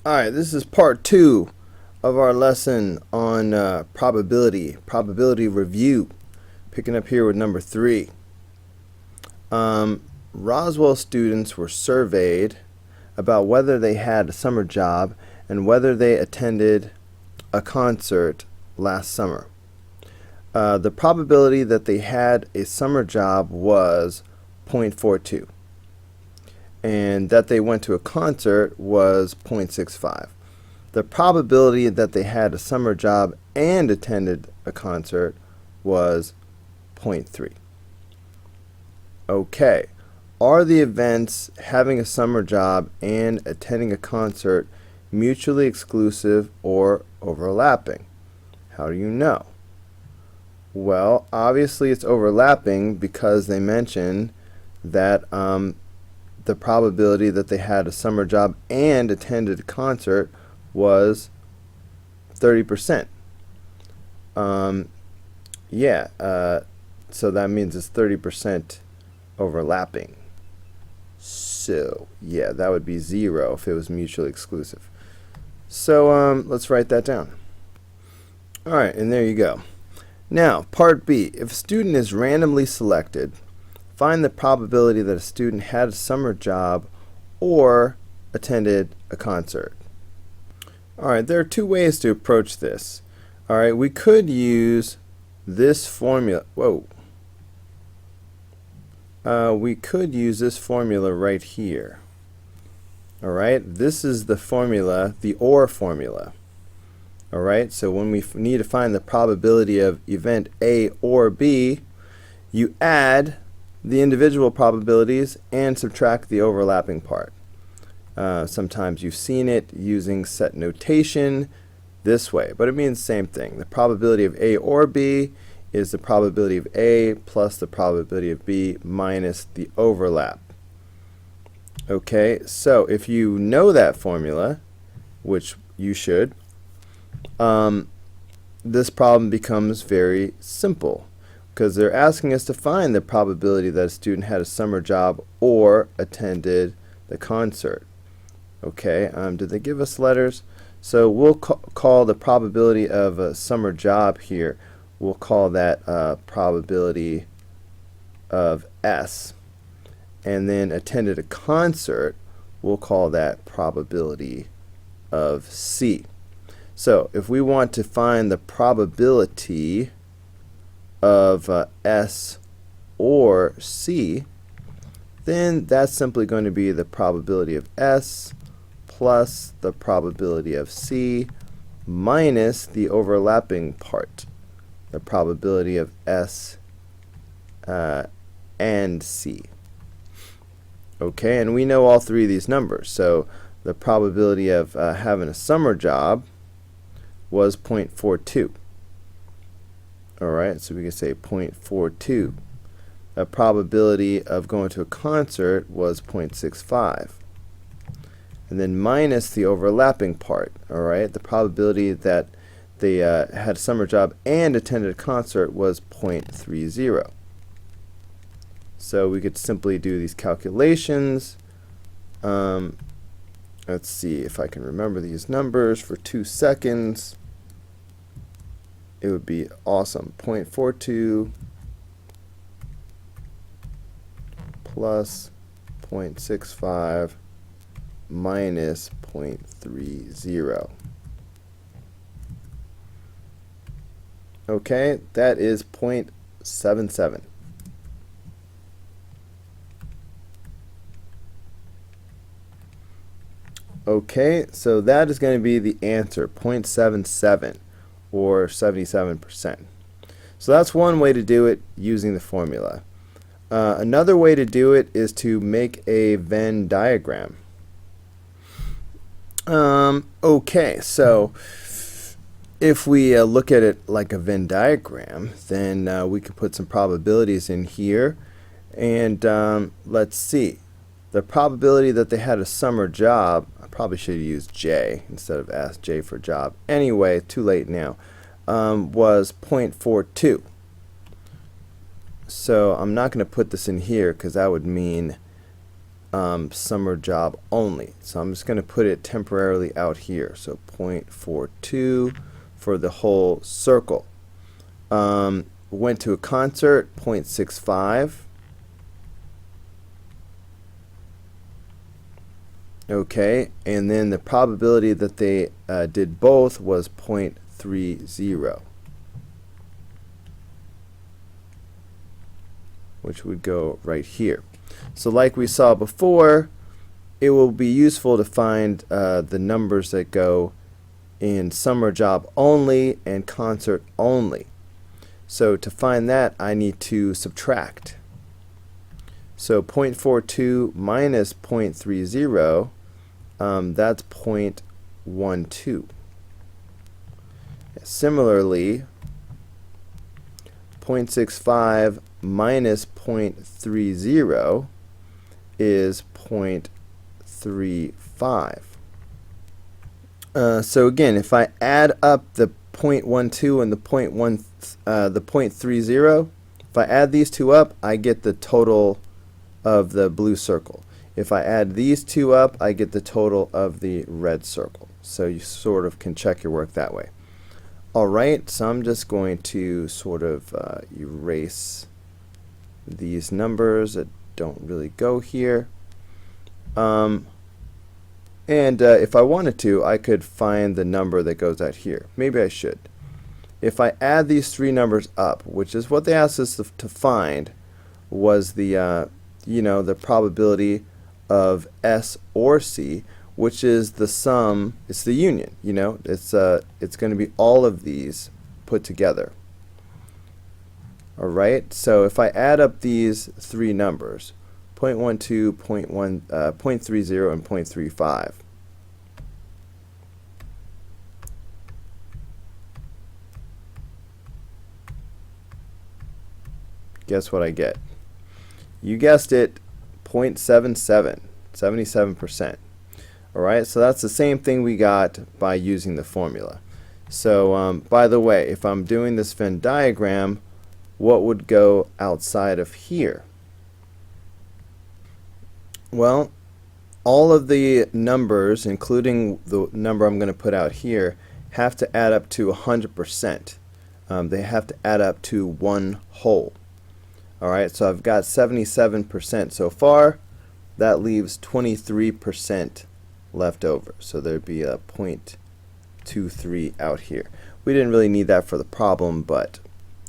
Alright, this is part 2 of our lesson on probability review. Picking up here with number 3. Roswell students were surveyed about whether they had a summer job and whether they attended a concert last summer. The probability that they had a summer job was 0.42. And that they went to a concert was 0.65. The probability that they had a summer job and attended a concert was 0.3. Okay, are the events having a summer job and attending a concert mutually exclusive or overlapping? How do you know? Well, obviously it's overlapping because they mention that the probability that they had a summer job and attended a concert was 30%. So that means it's 30% overlapping. So, yeah, that would be 0 if it was mutually exclusive. So, let's write that down. Alright, and there you go. Now, part B. If a student is randomly selected, find the probability that a student had a summer job or attended a concert. Alright, there are two ways to approach this. Alright, we could use this formula. We could use this formula right here. Alright, this is the formula, the OR formula. Alright, so when we need to find the probability of event A or B, you add the individual probabilities and subtract the overlapping part. Sometimes you've seen it using set notation this way, but it means the same thing. The probability of A or B is the probability of A plus the probability of B minus the overlap. Okay, so if you know that formula, which you should, this problem becomes very simple because they're asking us to find the probability that a student had a summer job or attended the concert. Okay, did they give us letters? So we'll call the probability of a summer job here, we'll call that probability of S. And then attended a concert, we'll call that probability of C. So if we want to find the probability of S or C, then that's simply going to be the probability of S plus the probability of C minus the overlapping part, the probability of S and C. Okay, and we know all three of these numbers. So the probability of having a summer job was 0.42. Alright, so we can say 0.42. The probability of going to a concert was 0.65. And then minus the overlapping part. Alright, the probability that they had a summer job and attended a concert was 0.30. So we could simply do these calculations. Let's see if I can remember these numbers for 2 seconds. It would be awesome. 0.42 plus 0.65 minus 0.30. Okay, that is 0.77. Okay, so that is going to be the answer, 0.77 or 77%. So that's one way to do it using the formula. Another way to do it is to make a Venn diagram. Okay, so if we look at it like a Venn diagram, then we can put some probabilities in here. And let's see. The probability that they had a summer job, I probably should have used J instead of asked J for job. Anyway, too late now, was 0.42. So I'm not going to put this in here because that would mean summer job only. So I'm just going to put it temporarily out here. So 0.42 for the whole circle. Went to a concert, 0.65. Okay, and then the probability that they did both was 0.30, which would go right here. So like we saw before, it will be useful to find the numbers that go in summer job only and concert only. So to find that, I need to subtract. So 0.42 minus 0.30, that's 0.12. Similarly, 0.65 minus 0.30 is 0.35. So again, if I add up the 0.12 and the 0.30, if I add these two up, I get the total of the blue circle. If I add these two up, I get the total of the red circle. So you sort of can check your work that way. Alright, so I'm just going to sort of erase these numbers that don't really go here. If I wanted to, I could find the number that goes out here. Maybe I should. If I add these three numbers up, which is what they asked us to find, was the the probability of S or C, which is the sum. It's the union. It's going to be all of these put together. All right. So if I add up these three numbers, 0.12, 0.30, and 0.35. Guess what I get? You guessed it, 0.77, 77%. Alright, so that's the same thing we got by using the formula. So, by the way, if I'm doing this Venn diagram, what would go outside of here? Well, all of the numbers, including the number I'm going to put out here, have to add up to 100%. They have to add up to one whole. Alright, so I've got 77% so far. That leaves 23% left over. So there'd be a 0.23 out here. We didn't really need that for the problem, but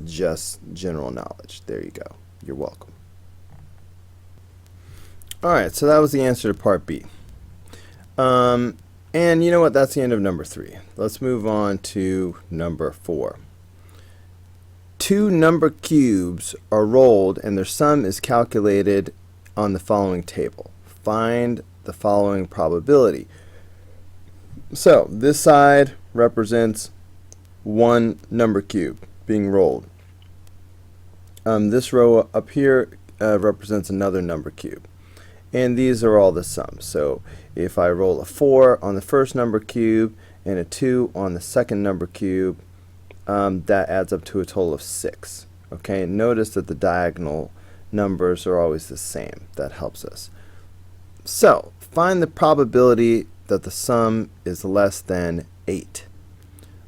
just general knowledge. There you go. You're welcome. Alright, so that was the answer to part B. And you know what? That's the end of number 3. Let's move on to number 4. Two number cubes are rolled and their sum is calculated on the following table. Find the following probability. So this side represents one number cube being rolled. This row up here represents another number cube. And these are all the sums. So if I roll a 4 on the first number cube and a 2 on the second number cube, that adds up to a total of 6. Okay, notice that the diagonal numbers are always the same. That helps us. So, find the probability that the sum is less than 8.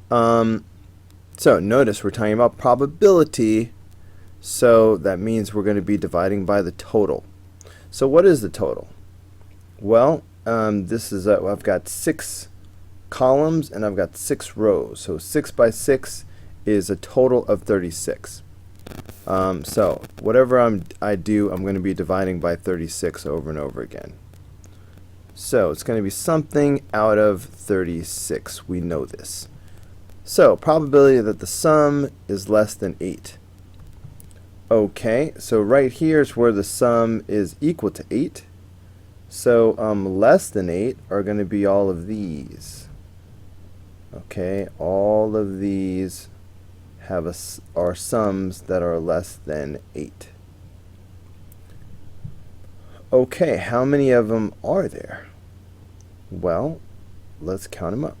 So, notice we're talking about probability, so that means we're going to be dividing by the total. So, what is the total? Well, this is I've got 6 columns and I've got 6 rows. So 6 by 6 is a total of 36. So whatever I do, I'm going to be dividing by 36 over and over again. So it's going to be something out of 36. We know this. So probability that the sum is less than 8. Okay, so right here is where the sum is equal to 8. So less than 8 are going to be all of these. Okay, all of these are sums that are less than 8. Okay, how many of them are there? Well, let's count them up.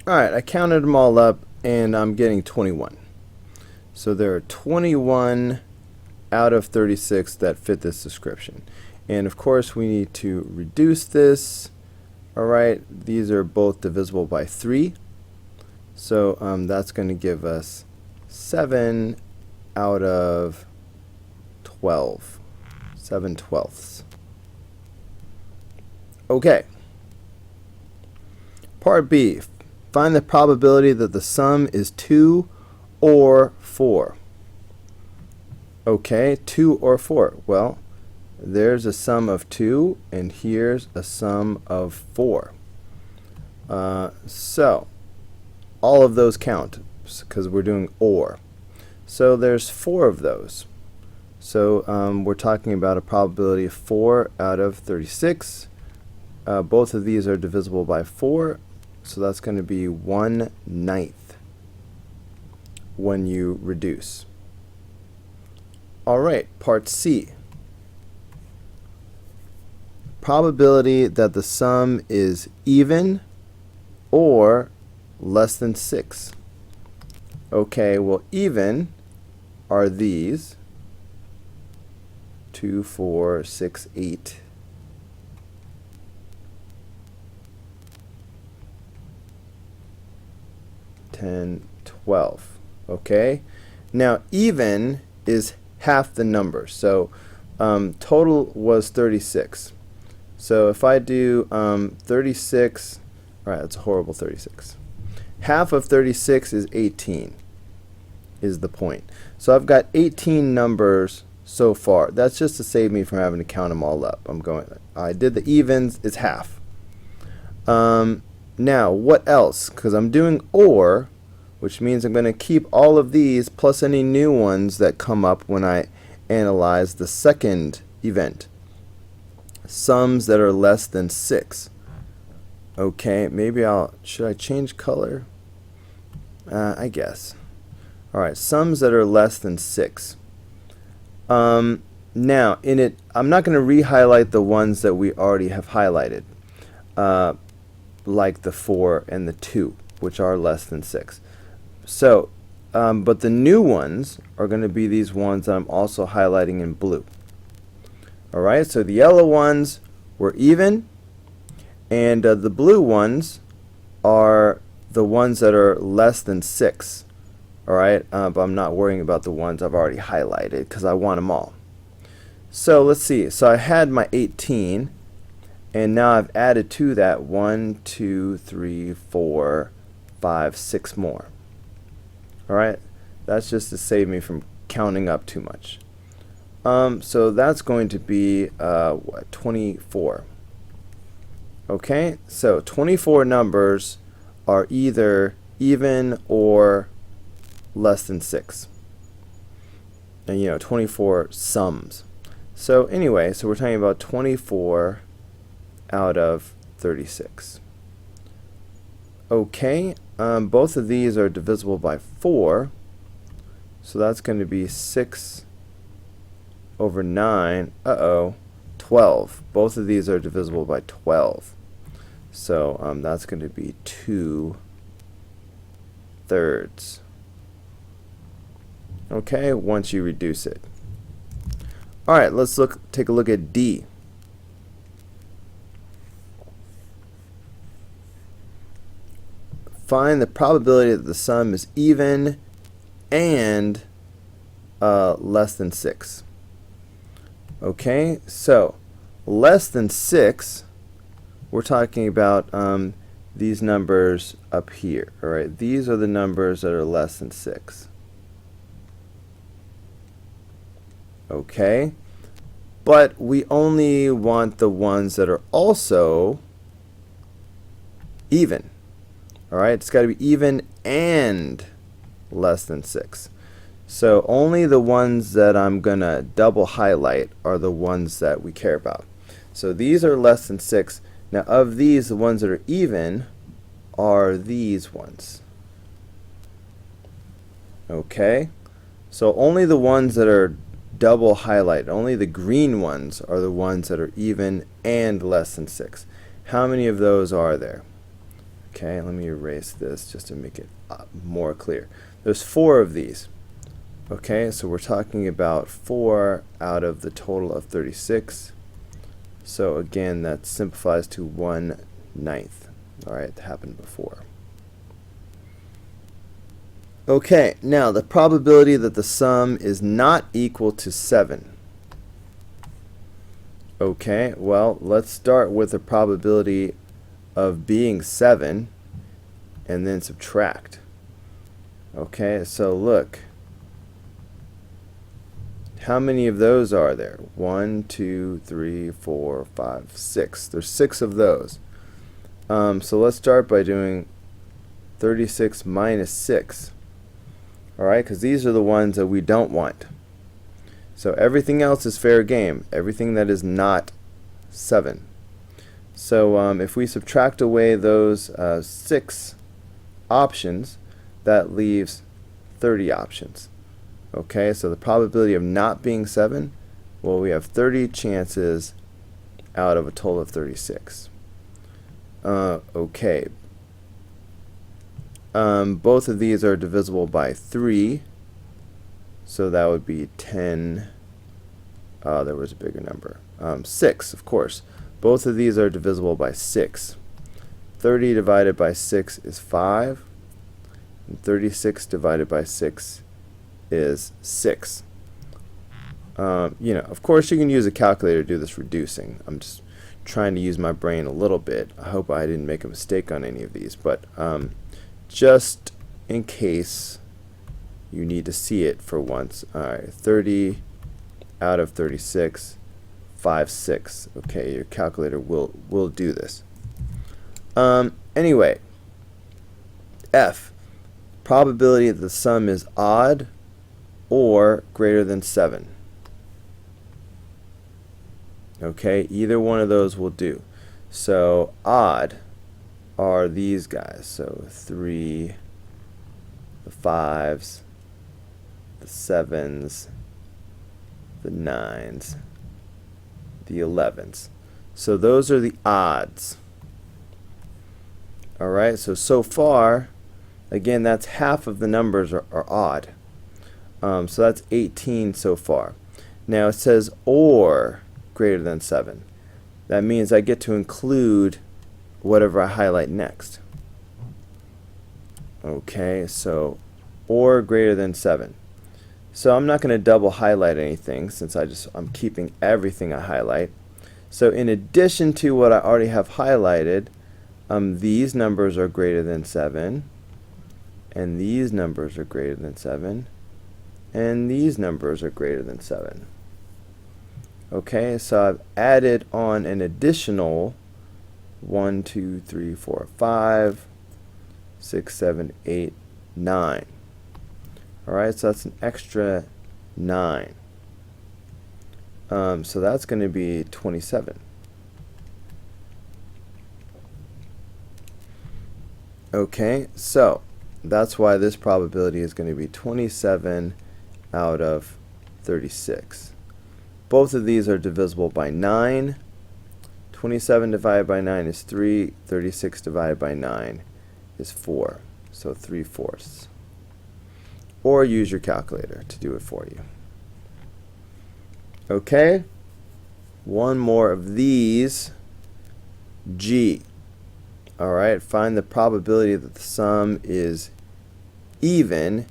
Alright, I counted them all up and I'm getting 21. So there are 21 out of 36 that fit this description. And of course we need to reduce this. Alright, these are both divisible by 3. So that's going to give us 7 out of 12. 7/12. Okay. Part B. Find the probability that the sum is 2 or 4. Okay, 2 or 4. Well, there's a sum of 2 and here's a sum of 4. So all of those count because we're doing OR. So there's 4 of those. So we're talking about a probability of 4 out of 36. Both of these are divisible by 4, so that's going to be 1/9 when you reduce. Alright, part C. Probability that the sum is even or less than 6. Okay, well, even are these 2, 4, 6, 8. 10, 12. Okay, now even is half the number, so total was 36. So if I do 36, alright, that's a horrible 36. Half of 36 is 18, is the point. So I've got 18 numbers so far. That's just to save me from having to count them all up. I did the evens, it's half. Now, what else? Because I'm doing OR, which means I'm going to keep all of these plus any new ones that come up when I analyze the second event. Sums that are less than 6. Okay, maybe should I change color? I guess. Alright, sums that are less than 6. Now, in it, I'm not going to re-highlight the ones that we already have highlighted, like the 4 and the 2, which are less than 6. So, but the new ones are going to be these ones that I'm also highlighting in blue. Alright, so the yellow ones were even, and the blue ones are the ones that are less than 6. Alright, but I'm not worrying about the ones I've already highlighted because I want them all. So let's see. So I had my 18, and now I've added to that 1, 2, 3, 4, 5, 6 more. Alright, that's just to save me from counting up too much. So that's going to be what, 24. Okay, so 24 numbers are either even or less than 6. And 24 sums. So anyway, so we're talking about 24 out of 36. Okay, both of these are divisible by 4. So that's going to be 6 over 9. 12. Both of these are divisible by 12. So that's going to be 2/3. Okay, once you reduce it. Alright, let's take a look at D. Find the probability that the sum is even and less than 6. Okay, so less than 6, we're talking about these numbers up here. Alright, these are the numbers that are less than 6. Okay, but we only want the ones that are also even. Alright, it's got to be even and less than 6. So only the ones that I'm going to double highlight are the ones that we care about. So these are less than 6. Now of these, the ones that are even are these ones. Okay, so only the ones that are double highlight, only the green ones are the ones that are even and less than 6. How many of those are there? Okay, let me erase this just to make it more clear. There's 4 of these. Okay, so we're talking about 4 out of the total of 36. So again, that simplifies to 1/9. Alright, that happened before. Okay, now the probability that the sum is not equal to 7. Okay, well, let's start with the probability of being 7 and then subtract. Okay, so look. How many of those are there? 1, 2, 3, 4, 5, 6. There's 6 of those. So let's start by doing 36 minus 6. Alright, because these are the ones that we don't want. So everything else is fair game. Everything that is not 7. So if we subtract away those 6 options, that leaves 30 options. Okay, so the probability of not being 7, well, we have 30 chances out of a total of 36. Okay. Both of these are divisible by 3, so that would be 10. There was a bigger number. 6, of course. Both of these are divisible by 6. 30 divided by 6 is 5, and 36 divided by 6 is 6. Of course you can use a calculator to do this reducing. I'm just trying to use my brain a little bit. I hope I didn't make a mistake on any of these, but just in case you need to see it for once. Alright, 30 out of 36, 5, 6. Okay, your calculator will do this. Anyway, F, probability that the sum is odd or greater than 7. Okay, either one of those will do. So odd are these guys. So 3, the 5s, the 7s, the 9s, the 11s. So those are the odds. Alright, so far, again, that's half of the numbers are odd. So that's 18 so far. Now it says or greater than 7. That means I get to include whatever I highlight next. Okay, so or greater than 7. So I'm not going to double highlight anything since I'm keeping everything I highlight. So in addition to what I already have highlighted, these numbers are greater than 7, and these numbers are greater than 7, and these numbers are greater than 7. Okay, so I've added on an additional 1, 2, 3, 4, 5, 6, 7, 8, 9. Alright, so that's an extra 9. So that's going to be 27. Okay, so that's why this probability is going to be 27 out of 36. Both of these are divisible by 9. 27 divided by 9 is 3. 36 divided by 9 is 4. So 3/4. Or use your calculator to do it for you. Okay, one more of these. G. Alright, find the probability that the sum is even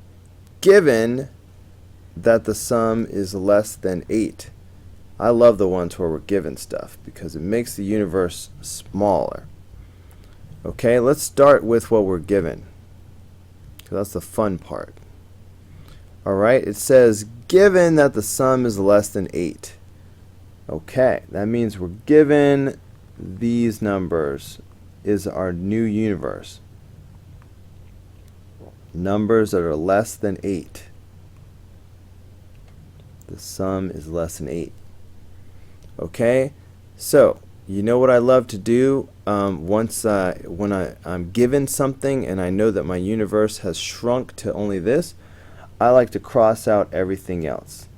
given that the sum is less than 8. I love the ones where we're given stuff because it makes the universe smaller. Okay, let's start with what we're given, because that's the fun part. Alright, it says given that the sum is less than 8. Okay, that means we're given these numbers is our new universe. Numbers that are less than 8. The sum is less than 8. Okay, so you know what I love to do when I'm given something and I know that my universe has shrunk to only this, I like to cross out everything else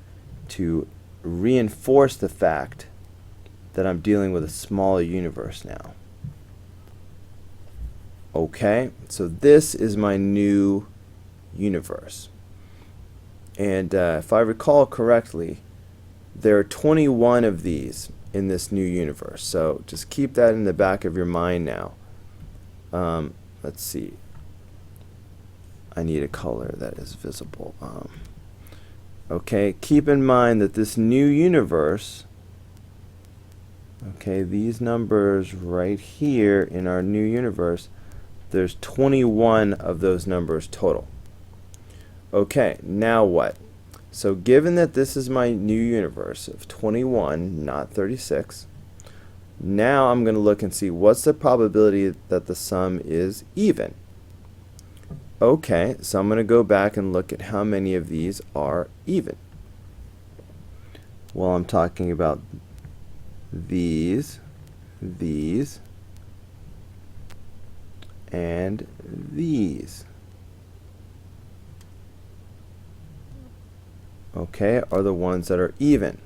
to reinforce the fact that I'm dealing with a smaller universe now. Okay, so this is my new universe. And if I recall correctly, there are 21 of these in this new universe. So just keep that in the back of your mind now. Let's see. I need a color that is visible. Okay, keep in mind that this new universe, okay, these numbers right here in our new universe, there's 21 of those numbers total. Okay, now what? So given that this is my new universe of 21, not 36, now I'm going to look and see what's the probability that the sum is even. Okay, so I'm going to go back and look at how many of these are even. Well, I'm talking about these, and these. Okay, are the ones that are even.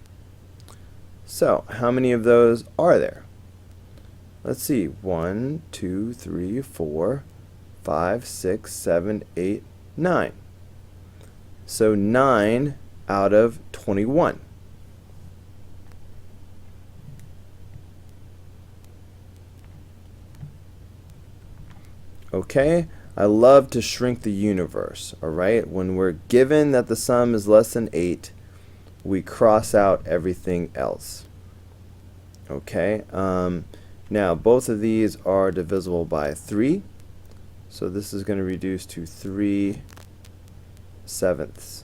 So, how many of those are there? Let's see. 1, 2, 3, 4, 5, 6, 7, 8, 9. So 9 out of 21. Okay, I love to shrink the universe, alright? When we're given that the sum is less than 8, we cross out everything else. Okay, now both of these are divisible by 3, so this is going to reduce to 3/7.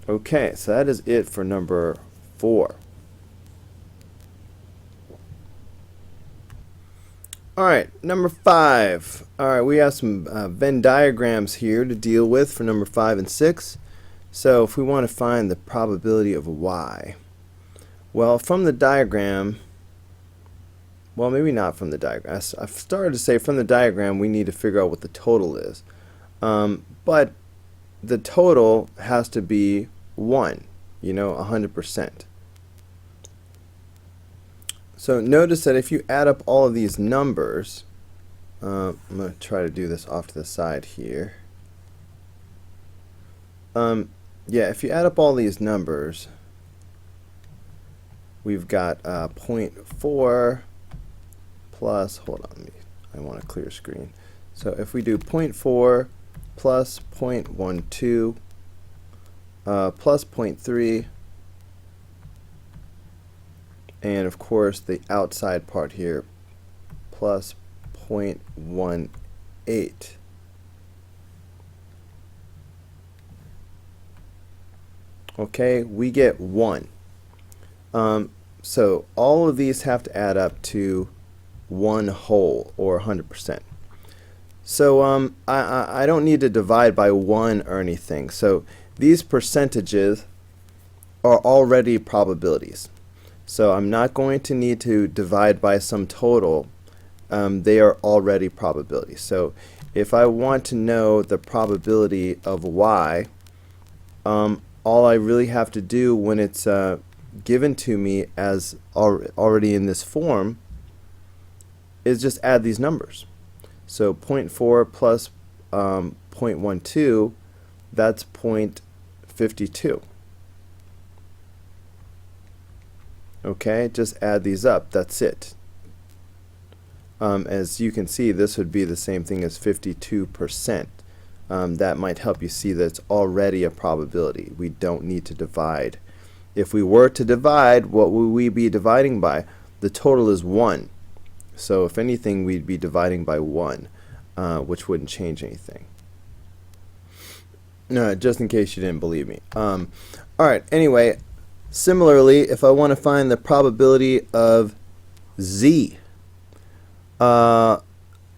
Okay, so that is it for number 4. Alright, number 5. Alright, we have some Venn diagrams here to deal with for number 5 and 6. So if we want to find the probability of y, well, from the diagram, well, maybe not from the diagram. I've started to say from the diagram we need to figure out what the total is. But the total has to be 1, 100%. So notice that if you add up all of these numbers, I'm going to try to do this off to the side here. Yeah, if you add up all these numbers, we've got 0.4 plus, hold on, I want a clear screen. So if we do 0.4 plus 0.12 plus 0.3, and of course the outside part here plus 0.18. Okay, we get 1. So all of these have to add up to 1 whole, or 100%. So I don't need to divide by 1 or anything. So these percentages are already probabilities. So I'm not going to need to divide by some total. They are already probabilities. So if I want to know the probability of y, all I really have to do when it's given to me as already in this form is just add these numbers. So 0.4 plus 0.12, that's 0.52. Okay, just add these up. That's it. As you can see, this would be the same thing as 52%. That might help you see that it's already a probability. We don't need to divide. If we were to divide, what would we be dividing by? The total is 1. So if anything, we'd be dividing by 1, which wouldn't change anything. Just in case you didn't believe me. Alright, anyway, similarly, if I want to find the probability of z, all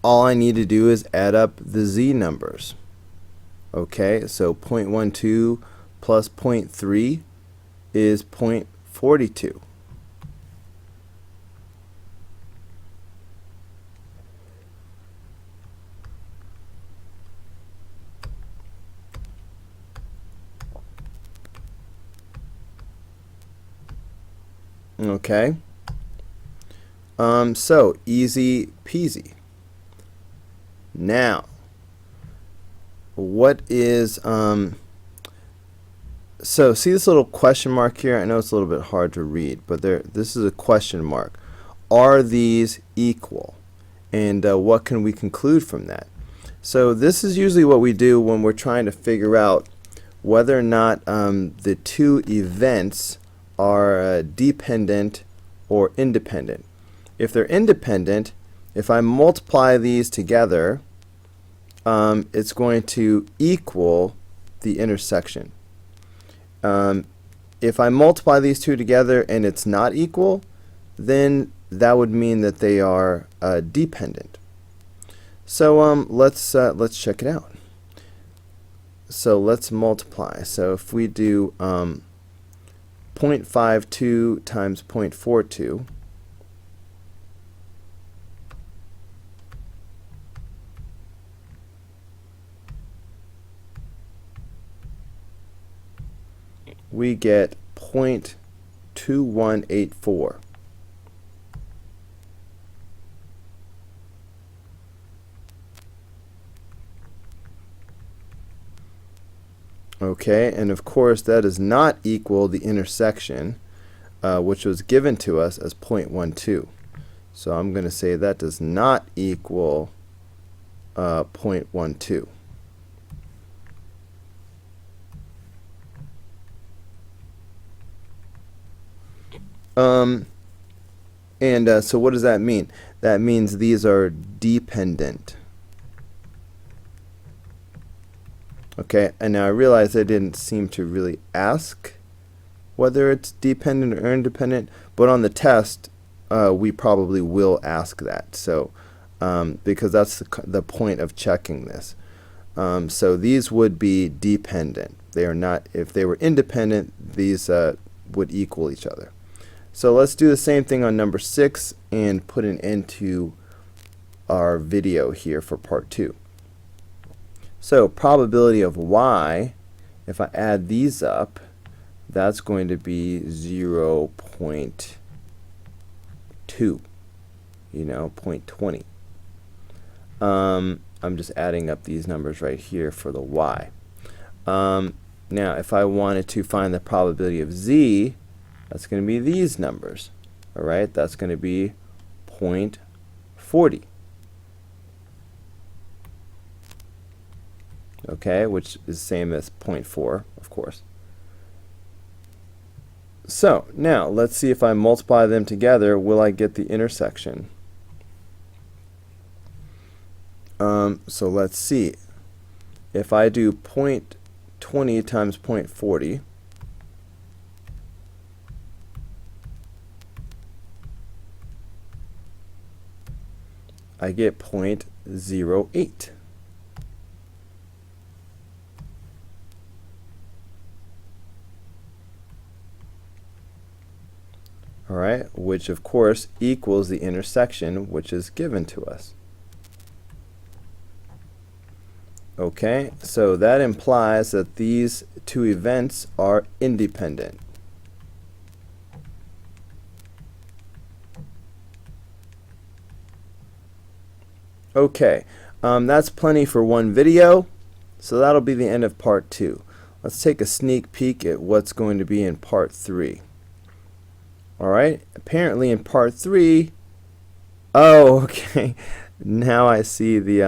I need to do is add up the z numbers. Okay, so 0.12 plus 0.3 is 0.42. Okay, so easy peasy. Now, what is So see this little question mark here? I know it's a little bit hard to read, but this is a question mark. Are these equal? And what can we conclude from that? So this is usually what we do when we're trying to figure out whether or not the two events are dependent or independent. If they're independent, if I multiply these together, it's going to equal the intersection. If I multiply these two together and it's not equal, then that would mean that they are dependent. So let's check it out. So let's multiply. So if we do 0.52 times 0.42, we get 0.2184. Okay, and of course that does not equal the intersection, which was given to us as 0.12. So I'm going to say that does not equal 0.12. So what does that mean? That means these are dependent. Okay, and now I realize I didn't seem to really ask whether it's dependent or independent, but on the test we probably will ask that. So because that's the point of checking this. So these would be dependent. They are not. If they were independent, these would equal each other. So let's do the same thing on number 6 and put an end to our video here for part 2. So probability of y, if I add these up, that's going to be 0.2, 0.20. I'm just adding up these numbers right here for the y. Now if I wanted to find the probability of z, that's going to be these numbers. Alright, that's going to be 0.40. Okay, which is the same as 0.4, of course. So now let's see if I multiply them together, will I get the intersection? So let's see. If I do 0.20 times 0.40, I get 0.08. Alright, which of course equals the intersection which is given to us. Okay, so that implies that these two events are independent. Okay, that's plenty for one video, so that'll be the end of part 2. Let's take a sneak peek at what's going to be in part 3. Alright, apparently in part 3, oh, okay, now I see the,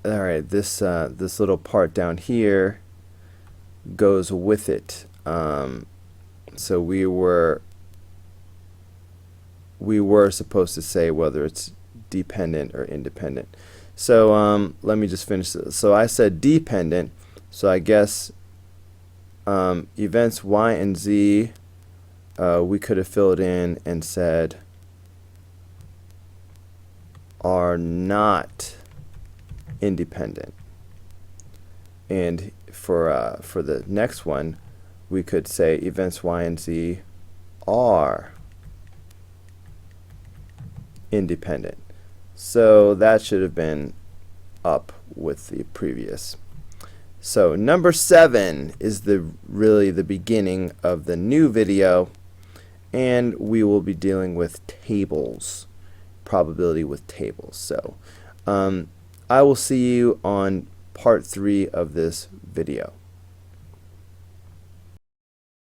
alright, this little part down here goes with it. So we were supposed to say whether it's dependent or independent. So let me just finish this. So I said dependent, so I guess events y and z, we could have filled in and said are not independent. And for the next one, we could say events y and z are independent. So that should have been up with the previous. So number 7 is really the beginning of the new video, and we will be dealing with tables, probability with tables. So I will see you on part 3 of this video.